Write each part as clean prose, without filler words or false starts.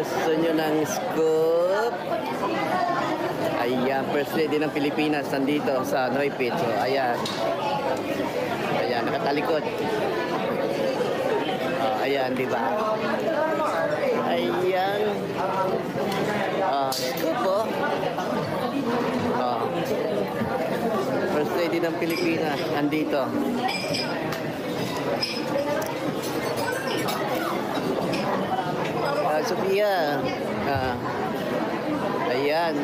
Gusto nyo ng scoop? Ayan, first lady ng Pilipinas nandito sa Noipit. So, ayan. Ayan, nakatalikod. Ayan, di ba? Ayan. Scoop, oh. First lady ng Pilipinas nandito. Sophia. Ayan.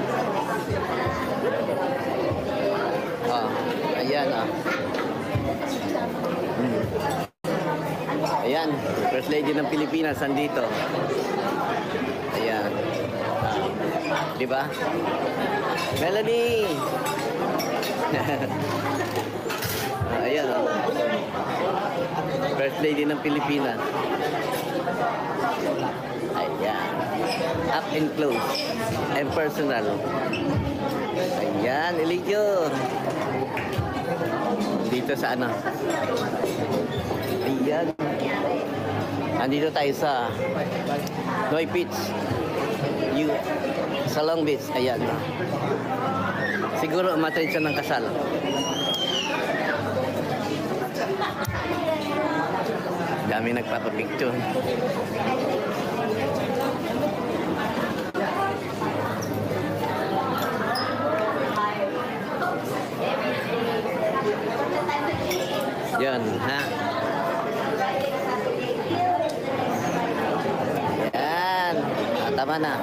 Ayan, Ayan, first lady ng Pilipinas nandito. Ayan. Di ba? Melanie. Ayan, first lady ng Pilipinas. Ayan. Up and close and personal. Ayan, Eligyo. Dito sa ano? Ayan. Andito tayo sa Noipit. Sa Long Beach. Ayan. Siguro matay siya ng kasal. Dami nagpapapicture. Yan, ha? Yan. Tama na.